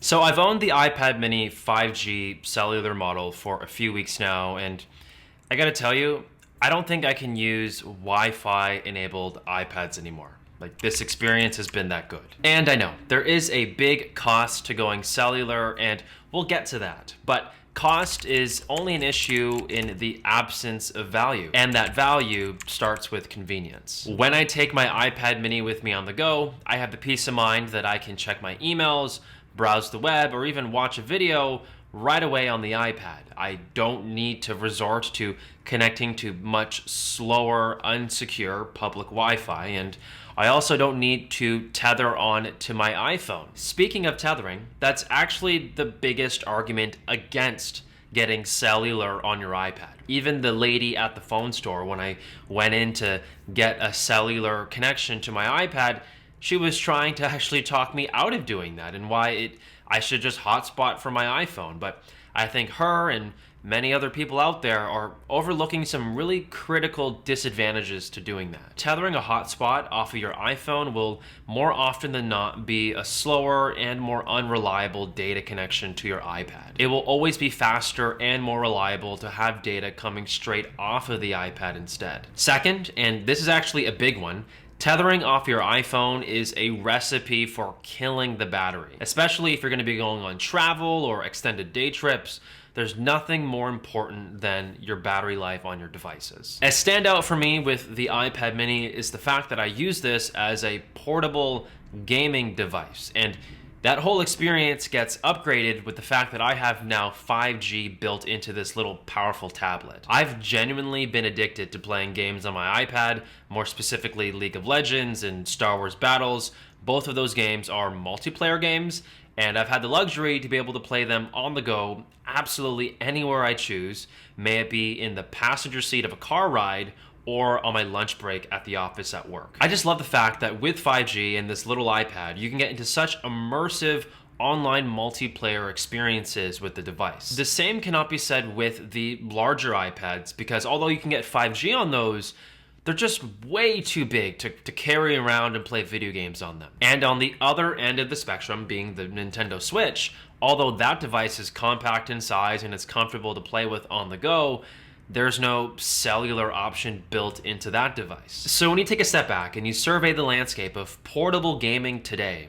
So I've owned the iPad mini 5G cellular model for a few weeks now, and I gotta tell you, I don't think I can use Wi-Fi enabled iPads anymore. Like, this experience has been that good. And I know, there is a big cost to going cellular, and we'll get to that. But cost is only an issue in the absence of value, and that value starts with convenience. When I take my iPad mini with me on the go, I have the peace of mind that I can check my emails, browse the web, or even watch a video right away on the iPad. I don't need to resort to connecting to much slower, unsecure public Wi-Fi, and I also don't need to tether on to my iPhone. Speaking of tethering, that's actually the biggest argument against getting cellular on your iPad. Even the lady at the phone store, when I went in to get a cellular connection to my iPad, she was trying to actually talk me out of doing that and why I should just hotspot from my iPhone. But I think her and many other people out there are overlooking some really critical disadvantages to doing that. Tethering a hotspot off of your iPhone will more often than not be a slower and more unreliable data connection to your iPad. It will always be faster and more reliable to have data coming straight off of the iPad instead. Second, and this is actually a big one, tethering off your iPhone is a recipe for killing the battery, especially if you're going to be going on travel or extended day trips. There's nothing more important than your battery life on your devices. A standout for me with the iPad mini is the fact that I use this as a portable gaming device, and that whole experience gets upgraded with the fact that I have now 5G built into this little powerful tablet. I've genuinely been addicted to playing games on my iPad, more specifically League of Legends and Star Wars Battles. Both of those games are multiplayer games, and I've had the luxury to be able to play them on the go absolutely anywhere I choose, may it be in the passenger seat of a car ride or on my lunch break at the office at work. I just love the fact that with 5G and this little iPad, you can get into such immersive online multiplayer experiences with the device. The same cannot be said with the larger iPads, because although you can get 5G on those, they're just way too big to carry around and play video games on them. And on the other end of the spectrum, being the Nintendo Switch, although that device is compact in size and it's comfortable to play with on the go, there's no cellular option built into that device. So when you take a step back and you survey the landscape of portable gaming today,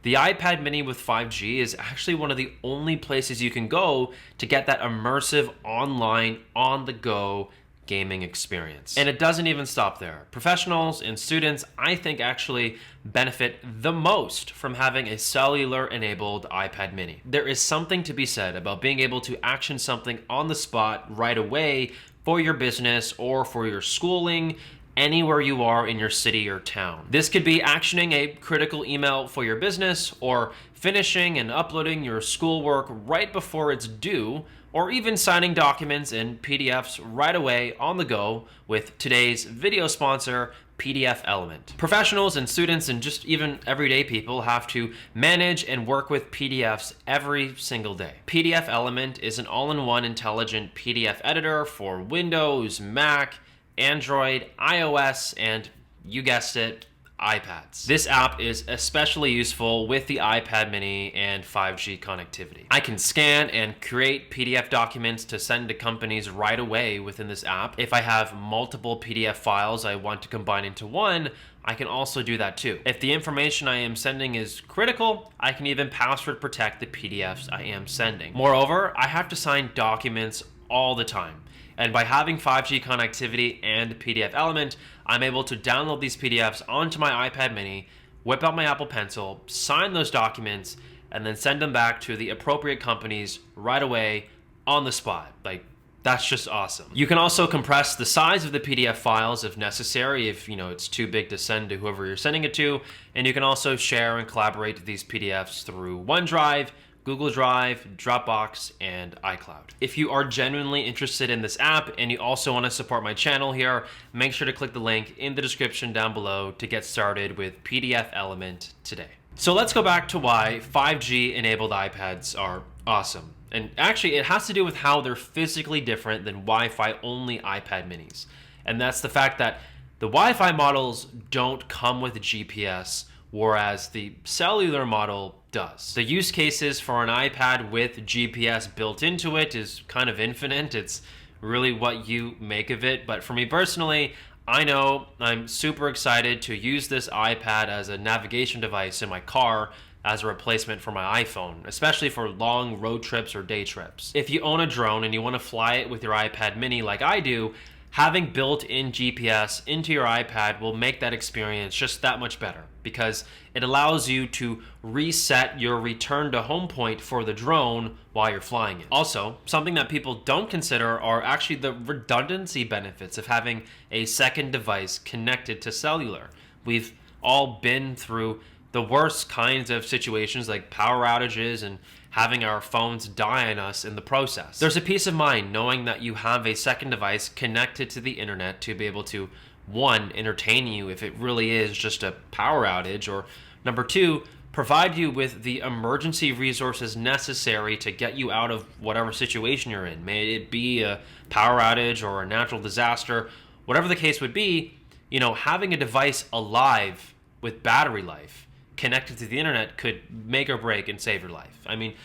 the iPad mini with 5G is actually one of the only places you can go to get that immersive online, on-the-go gaming experience. And it doesn't even stop there. Professionals and students, I think, actually benefit the most from having a cellular-enabled iPad mini. There is something to be said about being able to action something on the spot right away for your business or for your schooling, anywhere you are in your city or town. This could be actioning a critical email for your business, or finishing and uploading your schoolwork right before it's due, or even signing documents and PDFs right away on the go with today's video sponsor, PDFelement. Professionals and students and just even everyday people have to manage and work with PDFs every single day. PDFelement is an all-in-one intelligent PDF editor for Windows, Mac, Android, iOS, and you guessed it, iPads. This app is especially useful with the iPad mini and 5G connectivity. I can scan and create PDF documents to send to companies right away within this app. If I have multiple PDF files I want to combine into one, I can also do that too. If the information I am sending is critical, I can even password protect the PDFs I am sending. Moreover, I have to sign documents all the time. And by having 5G connectivity and PDFelement, I'm able to download these PDFs onto my iPad mini, whip out my Apple Pencil, sign those documents, and then send them back to the appropriate companies right away on the spot. Like, that's just awesome. You can also compress the size of the PDF files if necessary, if it's too big to send to whoever you're sending it to. And you can also share and collaborate these PDFs through OneDrive, Google Drive, Dropbox, and iCloud. If you are genuinely interested in this app and you also want to support my channel here, make sure to click the link in the description down below to get started with PDFelement today. So let's go back to why 5G enabled iPads are awesome. And actually, it has to do with how they're physically different than Wi-Fi only iPad minis. And that's the fact that the Wi-Fi models don't come with GPS, whereas the cellular model does. The use cases for an iPad with GPS built into it is kind of infinite. It's really what you make of it. But for me personally, I know I'm super excited to use this iPad as a navigation device in my car as a replacement for my iPhone, especially for long road trips or day trips. If you own a drone and you want to fly it with your iPad mini like I do, having built-in GPS into your iPad will make that experience just that much better, because it allows you to reset your return to home point for the drone while you're flying it. Also, something that people don't consider are actually the redundancy benefits of having a second device connected to cellular. We've all been through the worst kinds of situations like power outages and having our phones die on us in the process. There's a peace of mind knowing that you have a second device connected to the internet to be able to, one, entertain you if it really is just a power outage, or number two, provide you with the emergency resources necessary to get you out of whatever situation you're in. May it be a power outage or a natural disaster, whatever the case would be, having a device alive with battery life connected to the internet could make or break and save your life. I mean,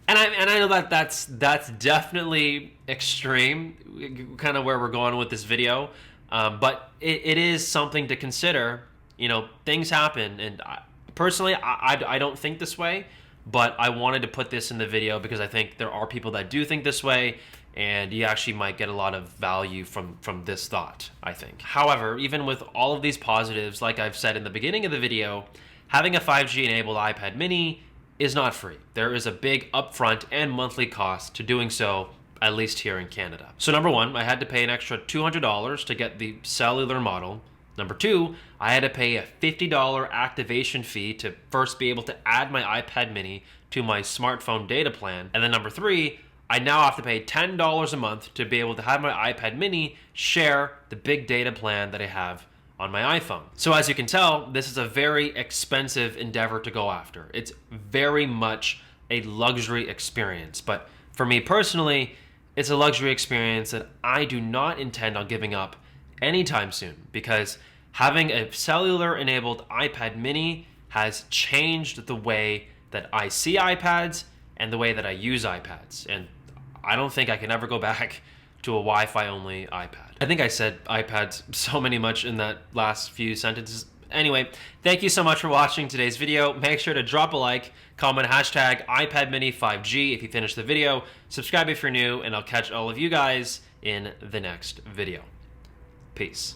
and I know that that's definitely extreme, kind of where we're going with this video, but it is something to consider. Things happen, and personally, I don't think this way, but I wanted to put this in the video because I think there are people that do think this way, and you actually might get a lot of value from this thought, I think. However, even with all of these positives, like I've said in the beginning of the video, having a 5G enabled iPad mini is not free. There is a big upfront and monthly cost to doing so, at least here in Canada. So number one, I had to pay an extra $200 to get the cellular model. Number two, I had to pay a $50 activation fee to first be able to add my iPad mini to my smartphone data plan. And then number three, I now have to pay $10 a month to be able to have my iPad mini share the big data plan that I have on my iPhone. So as you can tell, this is a very expensive endeavor to go after. It's very much a luxury experience. But for me personally, it's a luxury experience that I do not intend on giving up anytime soon, because having a cellular enabled iPad mini has changed the way that I see iPads and the way that I use iPads. And I don't think I can ever go back to a Wi-Fi only iPad. I think I said iPads so much in that last few sentences. Anyway, thank you so much for watching today's video. Make sure to drop a like, comment hashtag iPad mini 5G if you finish the video, subscribe if you're new, and I'll catch all of you guys in the next video. Peace.